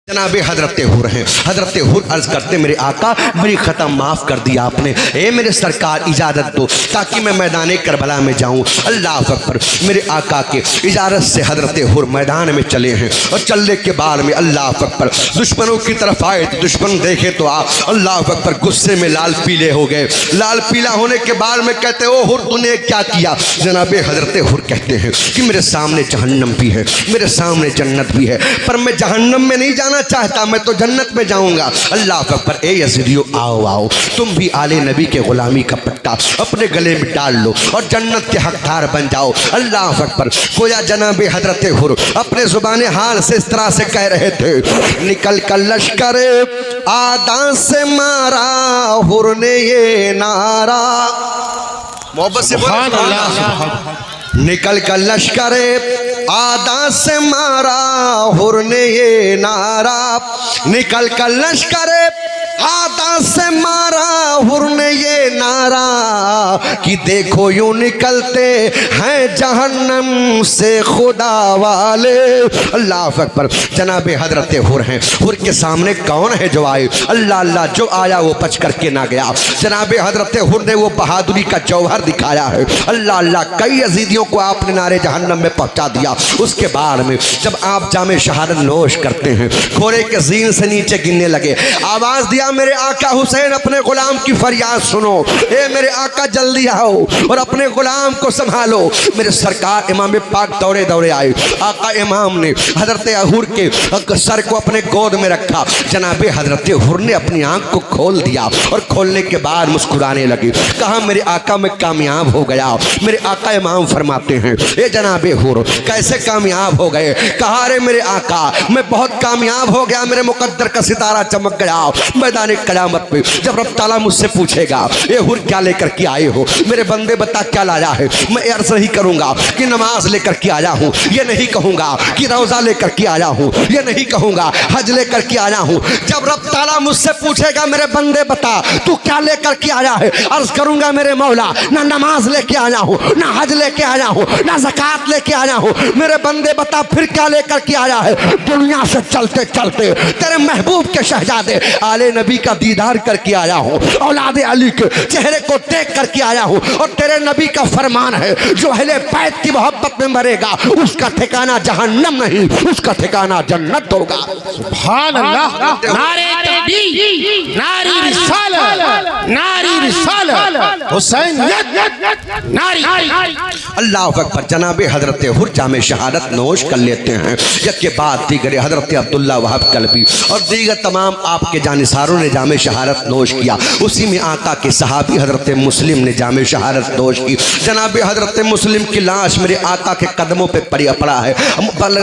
जनाबे हजरत हुर हैं। हजरत हुर अर्ज करते मेरे आका मेरी खता माफ़ कर दिया आपने, ए मेरे सरकार इजाज़त दो ताकि मैं मैदान करबला में जाऊँ। अल्लाह अकबर। मेरे आका के इजाज़त से हजरत हुर मैदान में चले हैं और चलने के बाद में अल्लाह अकबर दुश्मनों की तरफ आए तो दुश्मन देखे तो अल्लाह अकबर गुस्से में लाल पीले हो गए। लाल पीला होने के बाद में कहते ओ हुर तूने क्या किया। जनाबे हजरत हुर कहते हैं कि मेरे सामने जहन्नम भी है, मेरे सामने जन्नत भी है, पर मैं जहन्नम में नहीं जाना चाहता, मैं तो जन्नत में जाऊंगा। अल्लाह अकबर। ए यज़ीदियो आओ आओ, तुम भी आले नबी के गुलामी का पट्टा अपने गले में डाल लो और जन्नत के हकदार बन जाओ। अल्लाह अकबर। गोया जनाबे हजरत हुर अपने जुबान हाल से इस तरह से कह रहे थे, निकल कर लश्कर आदा से मारा हुर ने ये नारा। मोहब्बत से निकल कर लश्कर आदा से मारा हुर ने ये नारा, निकल कर लश्कर आदा से मारा हुर ने ये नारा कि देखो यूं निकलते हैं जहन्नम से खुदा वाले। अल्लाह अकबर। जनाबे हजरत हुर हैं। हुर के सामने कौन है जो आए। अल्लाह अल्लाह, जो आया वो बच करके ना गया। जनाबे हजरत हुर ने वो बहादुरी का जौहर दिखाया है। अल्लाह अल्लाह, कई अजीदियों को आपने नारे जहन्नम में पहुंचा दिया। उसके बाद में जब आप जामे शहादत नोश करते हैं, घोड़े के जीन से नीचे गिरने लगे, आवाज दिया मेरे आका हुसैन अपने गुलाम की फरियाद सुनो। ए मेरे आका जल्दी आओ और अपने गुलाम को संभालो। मेरे सरकार इमाम पाक दौड़े दौड़े आए। आका इमाम ने हजरत हुर के सर को अपने गोद में रखा। जनाबे हजरत हुर ने अपनी आंख को खोल दिया और खोलने के बाद मुस्कुराने लगे। कहा मेरे आका मैं कामयाब हो गया। मेरे आका इमाम फरमाते हैं, ए जनाबे हुर कैसे कामयाब हो गए। कहा अरे मेरे आका मैं बहुत कामयाब हो गया, मेरे मुकद्दर का सितारा चमक गया। मैदान कयामत पे जब रब ताला मुझसे पूछेगा ए हुर क्या लेकर के आए हो, मेरे बंदे बता क्या लाया है, मैं अर्ज नहीं करूंगा कि नमाज लेकर के आया हूँ, ये नहीं कहूंगा कि रोजा लेकर के आया हूँ, ये नहीं कहूंगा हज लेकर के आया हूँ। जब रब ताला मुझसे पूछेगा मेरे बंदे बता तू क्या लेकर के आया है, अर्ज करूंगा मेरे मौला ना नमाज लेके आया हूँ, ना हज लेके आया हूँ, ना ज़कात लेके आया हूँ। मेरे बंदे बता फिर क्या लेकर के आया है। दुनिया से चलते चलते तेरे महबूब के शहजादे आले नबी का दीदार करके आया हूँ, औलाद अली के चेहरे को देख करके आया हूँ। और तेरे नबी का फरमान है जो अहले बैत की मोहब्बत में मरेगा उसका ठिकाना जहन्नम नहीं, उसका ठिकाना जन्नत होगा। सुभान अल्लाह। नारे तकबीर, नारी रिसालत, नारी रिसालत, हुसैनियत, नारी। अल्लाह अकबर। जनाबे हजरत हुर जामे शहादत नोश कर लेते हैं। इसके बाद दीगर हजरत अब्दुल्ला वहाब कल्बी और दीगर तमाम आपके जानिसारों ने जामे शहादत नोश किया। उसी में आका के सहाबी हजरत मुस्लिम ने जामे शहादत नोश की। जनाबे हजरत मुस्लिम की लाश मेरे आका के कदमों पे पड़ा है,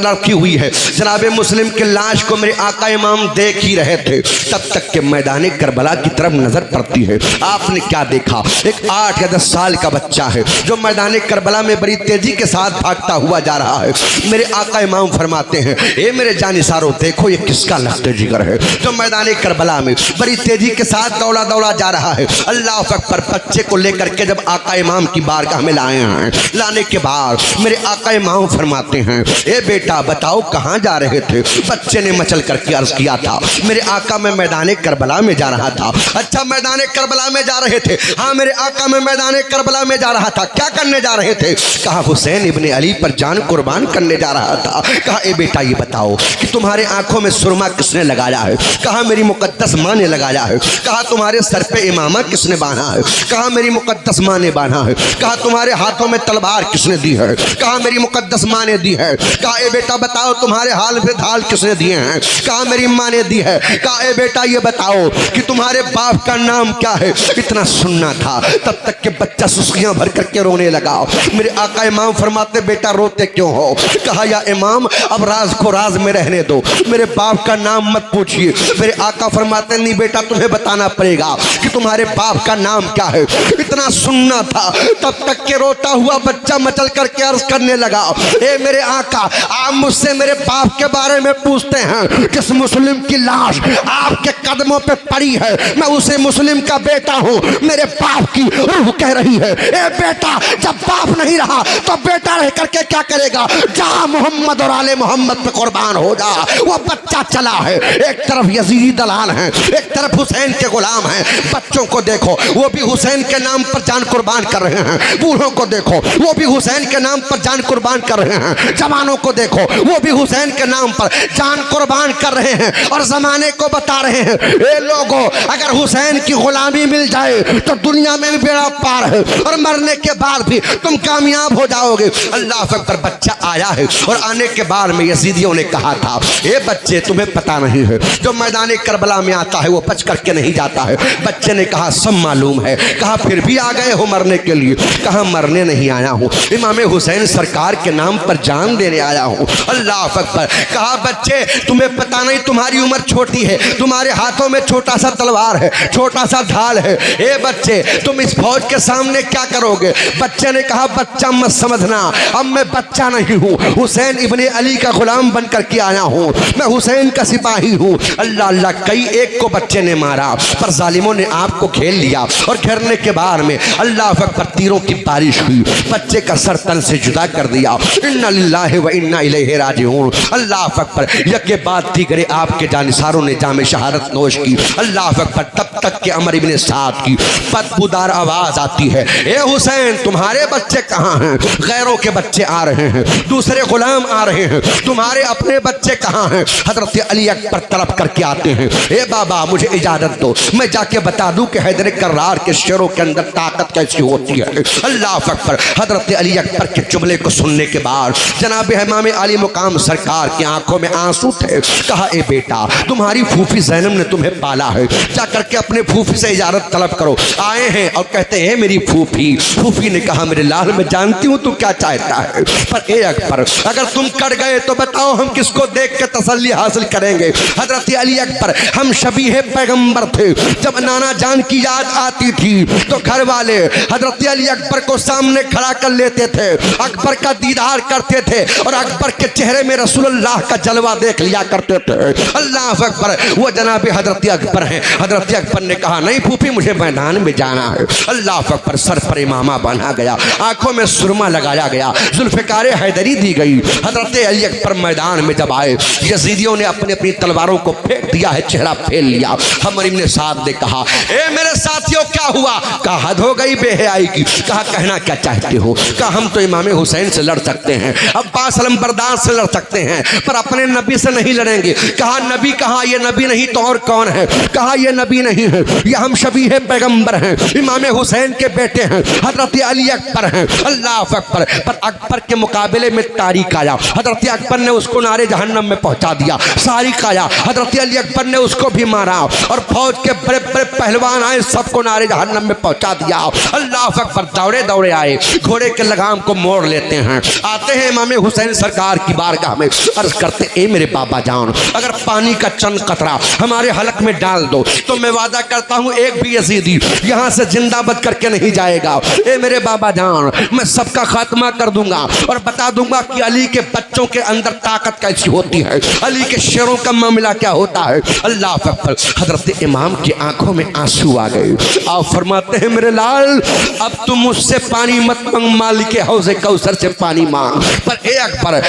रखी हुई है। जनाबे मुस्लिम की लाश को मेरे आका इमाम देख ही रहे थे, तब तक के मैदान करबला की तरफ नजर पड़ती है। आपने क्या देखा, एक 8 या 10 साल का बच्चा है जो मैदान करबला में बड़ी तेजी के साथ भागता हुआ जा रहा है। मेरे आका इमाम फरमाते हैं ए मेरे जानिसारों देखो ये किसका लश्कर जिगर है जो मैदान करबला में बड़ी तेजी के साथ दौड़ा दौड़ा जा रहा है। अल्लाह अकबर। बच्चे को लेकर के जब आका इमाम की बारगाह में लाए हैं, लाने के बाद मेरे आका इमाम फरमाते हैं ए बेटा बताओ कहाँ जा रहे थे। बच्चे ने मचल करके अर्ज किया था मेरे आका मैं मैदान करबला में जा रहा था। अच्छा मैदान करबला में जा रहे थे। हाँ मेरे आका मैं मैदान करबला में जा रहा था। क्या करने जा रहे थे। कहा हुसैन इब्ने अली पर जान कुर्बान करने जा रहा था। कहा ए बेटा ये बताओ कि तुम्हारे आंखों में सुरमा किसने लगाया है। कहा मेरी मुकद्दस माँ ने लगाया है। कहा तुम्हारे सर पे इमामा किसने बांधा है। कहा मेरी मुकद्दस माँ ने बांधा है। कहा तुम्हारे हाथों में तलवार किसने दी है। कहा मेरी मुकद्दस माँ ने दी है। कहा ए बेटा बताओ तुम्हारे हाल पे ढाल किसने दिए हैं। कहा मेरी माँ ने दी है। कहा ए बेटा ये बताओ कि तुम्हारे बाप का नाम क्या है। इतना सुनना था तब तक के बच्चा सुस्कियां भर करके रोने लगा। मेरे आका इमाम फरमाते बेटा रोते क्यों हो। कहा या इमाम अब राज को राज में रहने दो, मेरे बाप का नाम मत पूछिए। मेरे आका फरमाते मदनी बेटा तुम्हें बताना पड़ेगा कि तुम्हारे बाप का नाम क्या है। इतना सुनना था, तब तक के रोता हुआ बच्चा मचल करके अर्ज करने लगा, ए मेरे आका, आप मुझसे मेरे बाप के बारे में पूछते हैं। जिस मुस्लिम की लाश आपके कदमों पे पड़ी है, मैं उसे मुस्लिम का बेटा हूँ। मेरे बाप की रूह कह रही है, ए बेटा, जब बाप नहीं रहा तो बेटा रह करके क्या करेगा? जा मोहम्मद और आले मोहम्मद पे कुर्बान हो जा। वो बच्चा चला है, एक तरफ यजीदी दलाल हैं, एक तरफ हुसैन के गुलाम हैं। बच्चों को देखो, वो भी हुसैन के नाम पर जान कुर्बान कर रहे हैं। बूढ़ों को देखो, वो भी हुसैन के नाम पर जान कुर्बान कर रहे हैं। जवानों को देखो, वो भी हुसैन के नाम पर जान कुर्बान कर रहे हैं और जमाने को बता रहे हैं, ए लोगों, अगर हुसैन की गुलामी मिल जाए तो दुनिया में भी बेड़ा पार है और मरने के बाद भी तुम कामयाब हो जाओगे। अल्लाह अकबर। बच्चा आया है और आने के बाद में यजीदियों ने कहा था, ए बच्चे, तुम्हें पता नहीं है, जो मैदान करबला में आता है वो बच करके नहीं जाता है। बच्चे ने कहा, सब मालूम है। कहा, फिर भी आ गए हो मरने के लिए? कहा, मरने नहीं आया हूँ, इमाम हुसैन सरकार के नाम पर जान देने आया हूँ। अल्लाह अकबर। कहा, बच्चे, तुम्हें पता नहीं, तुम्हारी उम्र छोटी है, तुम्हारे हाथों में छोटा सा तलवार है, छोटा सा ढाल है। ए बच्चे, तुम इस फौज के सामने क्या करोगे? बच्चे ने कहा, बच्चा मत समझना, अब मैं बच्चा नहीं हूँ, हुसैन इब्ने अली का गुलाम बनकर के आया हूँ, मैं हुसैन का सिपाही हूँ। अल्लाह अल्लाह, कई एक को बच्चे ने मारा, पर जालिमों ने आपको घेर लिया और घेरने के बाद में अल्लाह अकबर तीरों की बारिश हुई, बच्चे का सर तन से जुदा कर दिया। इन्ना लिल्लाहि व इन्ना इलैहि राजिऊन। अल्लाह अकबर। यके बाद दीगरे आपके जानिसारों ने जामे शहादत नोश की। अल्लाह अकबर। तब तक के अमर इब्ने साद की बदबूदार आवाज आती है, ए हुसैन, तुम्हारे बच्चे कहाँ हैं? गैरों के बच्चे आ रहे हैं, दूसरे गुलाम आ रहे हैं, तुम्हारे अपने बच्चे कहाँ हैं? हजरत अली अकबर तलब करके आते हैं, ए बाबा, मुझे इजाजत दो, मैं जाके बता दूं कि हैदर कर्रार के शेरों के अंदर ताकत कैसी होती है। अल्लाह अकबर। हजरत अली अकबर के जुमले को सुनने के बाद जनाब इमाम अली मुकाम सरकार की आंखों में आंसू थे। कहा, ए बेटा, तुम्हारी फूफी ज़ैनब ने तुम्हें पाला है, जाकर के अपने फूफी से इजाजत तलब करो। आए हैं और कहते हैं, मेरी फूफी। फूफी ने कहा, मेरे लाल, मैं जानती हूँ तू क्या चाहता है, पर ए अकबर, अगर तुम कट गए तो बताओ हम किसको देख के तसल्ली हासिल करेंगे? हजरत अली अकबर, हम शबीह पैगंबर थे, जब नाना जान की याद आती थी तो घर वाले हजरत अली अकबर को सामने खड़ा कर लेते थे, अकबर का दीदार करते थे और अकबर के चेहरे में रसूलुल्लाह का जलवा देख लिया करते थे। अल्लाह अकबर। वो जनाब हजरत अकबर हैं। हजरत अकबर ने कहा, नहीं फूफी, मुझे मैदान में जाना है। अल्लाह अकबर। सर पर इमामा बांधा गया, आंखों में सुरमा लगाया गया, जुल्फ़िकार हैदरी दी गई। हजरत अली अकबर मैदान में जब आए, यजीदियों ने अपनी अपनी तलवारों को फेंक दिया है, चेहरा फेल लिया। हमर इब्ने साद ने कहा, ए मेरे साथियों, क्या हुआ? कहा, हद हो गई बेहयाई की। कहा, कहना क्या चाहते हो? कहा, हम तो इमाम हुसैन से लड़ सकते हैं, अब्बास अलमबरदार से लड़ सकते हैं, पर अपने नबी से नहीं लड़ेंगे। कहा, नबी कहाँ? ये नबी नहीं तो और कौन है? कहा, ये नबी नहीं है, ये हम शबीह पैगंबर हैं, इमाम हुसैन के बेटे हैं, हजरत अली अकबर हैं। अल्लाह अकबर। पर अकबर के मुकाबले में तारीख आया, हजरत अकबर ने उसको नारे जहन्नम में पहुंचा दिया। सारिक आया, हजरत अली अकबर ने उसको भी मारा और फौज के बड़े बड़े पहलवान आए, सबको नारे जहन्नम में पहुंचा दिया। अल्लाह अकबर। दौड़े दौड़े आए, घोड़े के लगाम को मोड़ लेते हैं, आते हैं इमाम हुसैन सरकार की बारगाह में, अर्ज करते, ए मेरे बाबा जान, अगर पानी का चंद कतरा हमारे हलक में डाल दो तो मैं वादा करता हूँ एक भी यजीदी यहाँ से जिंदा बच करके नहीं जाएगा। ए मेरे बाबा जान, मैं सबका खात्मा कर दूंगा और बता दूंगा कि अली के बच्चों के अंदर ताकत कैसी होती है, अली के शेरों का मामला क्या होता है। अल्लाह अकबर। हजरत इमाम की आंखों में आंसू आ गए। आप फरमाते हैं, मेरे लाल, अब तुम मुझसे पानी मत मांग, मालिक हौज़े कौसर से पानी मांग। पर ए अकबर,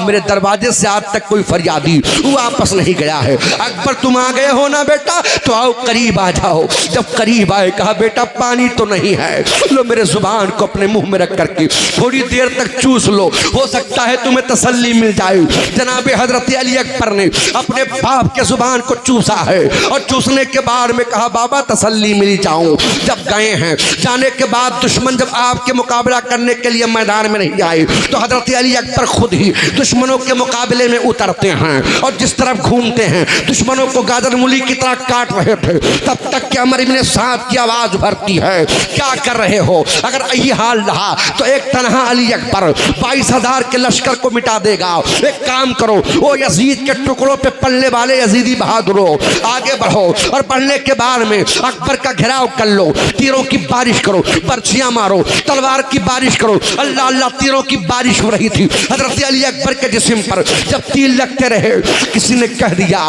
मेरे दरवाजे से आज तक कोई फरियादी वापस नहीं गया है। अकबर, तुम आ गए हो ना बेटा, तो आओ करीब आ जाओ। जब करीब आए, कहा, बेटा पानी तो नहीं है, लो मेरे जुबान को अपने मुंह में रख करके थोड़ी देर तक चूस लो, हो सकता है तुम्हें तसल्ली मिल जाए। जनाब हजरत अली अकबर ने अपने बाप के जुबान को चूसा है और चूसने के बाद में कहा, बाबा तसल्ली मिल जाऊं। जब गए हैं, जाने के बाद दुश्मन जब आपके मुकाबला करने के लिए मैदान में नहीं आए तो हजरत अली अकबर खुद ही दुश्मनों के मुकाबले में उतरते हैं और जिस तरफ घूमते हैं दुश्मनों को गाजर मूली की तरह काट रहे थे। तब तक कि अमर इब्ने साद की आवाज भरती है, क्या कर रहे हो? अगर यही हाल रहा तो एक तनहा अली अकबर 22,000 के लश्कर को मिटा देगा। एक काम करो, वो यजीद के टुकड़ों पे पलने वाले यजीदी बहादुरों, आगे बढ़ो और बढ़ने के बाद में अकबर का घेराव कर लो, तीरों की बारिश करो, पर्चियां मारो, तलवार की बारिश करो। अल्लाह अल्लाह तीरों की बारिश हो रही थी हजरत अली अकबर के जिस्म पर। जब तीर लगते रहे, किसी ने कह दिया,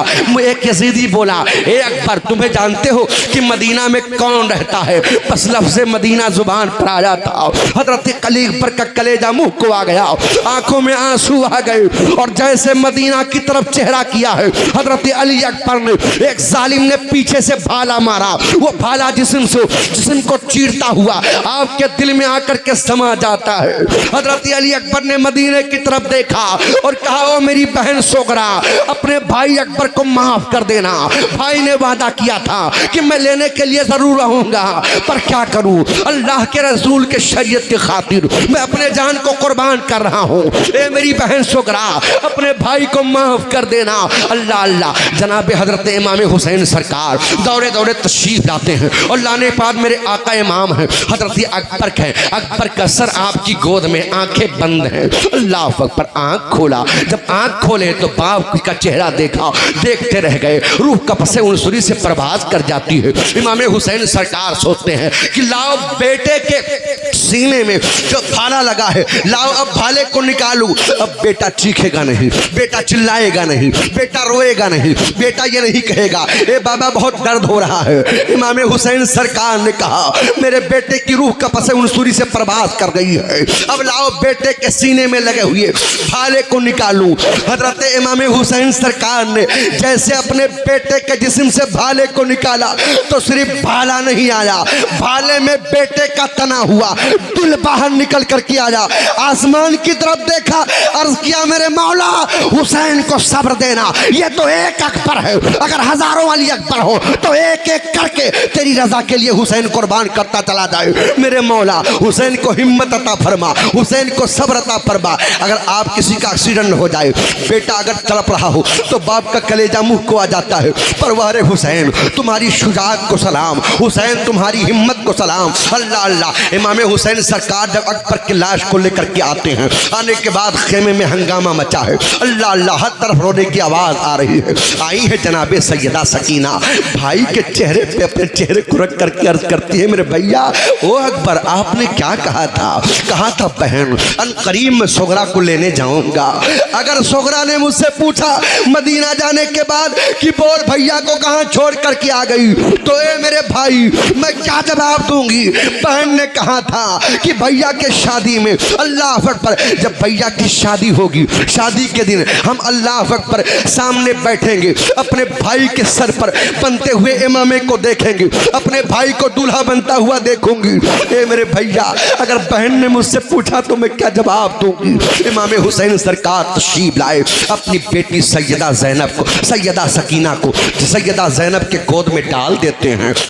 एक यजीदी बोला, ए अकबर, तुम्हें जानते हो कि मदीना में कौन रहता है? बस लफ्ज़ मदीना जुबान पर आ जाता, हजरत अली अकबर का कलेजा मुंह को आ गया, आंखों में आंसू आ गए। और जैसे मदीना की तरफ चेहरा किया है हजरत अली अकबर ने, एक जालिम ने पीछे से भाला मारा। वो भाला जिस्म को चीरता हुआ आपके दिल में आकर के समा जाता है। हजरत अली अकबर ने मदीने की तरफ देखा और कहा, ओ मेरी बहन सोगरा, अपने भाई अकबर को माफ कर देना। भाई ने वादा किया था कि मैं लेने के लिए जरूर रहूंगा, पर क्या करूं, अल्लाह के रसूल के शरीयत की खातिर मैं अपने जान को कुर्बान कर रहा हूं। ए मेरी बहन सोगरा, अपने भाई को माफ कर देना। अल्लाह अल्लाह। जनाब हजरत इमाम हुसैन सरकार दौड़े दौड़े तशरीफ लाते हैं और लाने के बाद मेरे आका इमाम हैं हजरत अकबर हैं। अकबर का सर आपकी गोद में, आंखें बंद हैं। अल्लाह अकबर। आंख खोला, जब आंख खोले तो बाप का चेहरा देखा, देखते रह गए। रूह कपसे उनसुरी से प्रवास कर जाती है। इमाम हुसैन सरकार सोचते हैं कि लाओ बेटे के सीने में जो भाला लगा है, लाओ अब भाले को निकालूं। अब बेटा चीखेगा नहीं, बेटा चिल्लाएगा नहीं, बेटा रोएगा नहीं, बेटा ये नहीं कहेगा, ए बाबा बहुत दर्द हो रहा है। इमाम हुसैन सरकार ने कहा, मेरे बेटे की रूह कपसे उनसुरी से प्रवास कर गई है, अब लाओ बेटे के सीने में लगे हुए भाले को निकालूं। हजरत इमाम हुसैन सरकार ने जैसे अपने बेटे के जिस्म से भाले को निकाला तो सिर्फ भाला नहीं आया, भाले में बेटे का तना हुआ, दिल बाहर निकल कर के आया। आसमान की तरफ देखा, अर्ज किया, मेरे मौला हुसैन को सब्र देना, ये तो एक अकबर है, अगर हजारों अली अकबर हो तो एक एक करके तेरी रजा के लिए हुसैन कुर्बान करता चला जाए। मेरे मौला हुसैन को हिम्मत अता फरमा, हुसैन को सब्र अता फरमा। अगर आप किसी का एक्सीडेंट हो जाए, बेटा अगर तड़प रहा हो तो बाप का कलेजा मुंह को आ जाता है। परवारे हुसैन तुम्हारी शुजाअत को सलाम, हुसैन तुम्हारी हिम्मत को सलाम। अल्लाह अल्लाह। इमाम हुसैन सरकार जब अकबर की लाश को लेकर के आते हैं, आने के बाद खेमे में हंगामा मचा है। अल्लाह अल्लाह, हर तरफ रोने की आवाज आ रही है। आई है जनाबे सैयदा सकीना, भाई के चेहरे पे अपने चेहरे को रख करके अर्ज करती है, मेरे भैया ओ अकबर, आपने क्या कहा था? कहा था बहन अनकरीब में सोगरा को लेने जाऊंगा। अगर सोगरा ने मुझसे पूछा मदीना जाने के बाद कि बोल भैया को कहां छोड़ करके आ गई, तो ए मेरे भाई मैं क्या जवाब दूंगी? बहन ने कहा था कि भैया के शादी में, अल्लाह अकबर, जब भैया की शादी होगी, शादी के दिन हम अल्लाह अकबर सामने बैठेंगे, अपने भाई के सर पर बनते हुए इमामे को देखेंगे, अपने भाई को दूल्हा बनता हुआ देखूंगी। ए मेरे भैया, अगर बहन ने मुझसे पूछा तो मैं क्या जवाब दूंगी? इमाम हुसैन सरकार तशरीफ लाए, अपनी बेटी सैयदा ज़ैनब को, सैयदा सकीना को सैयदा ज़ैनब के गोद में डाल देते हैं।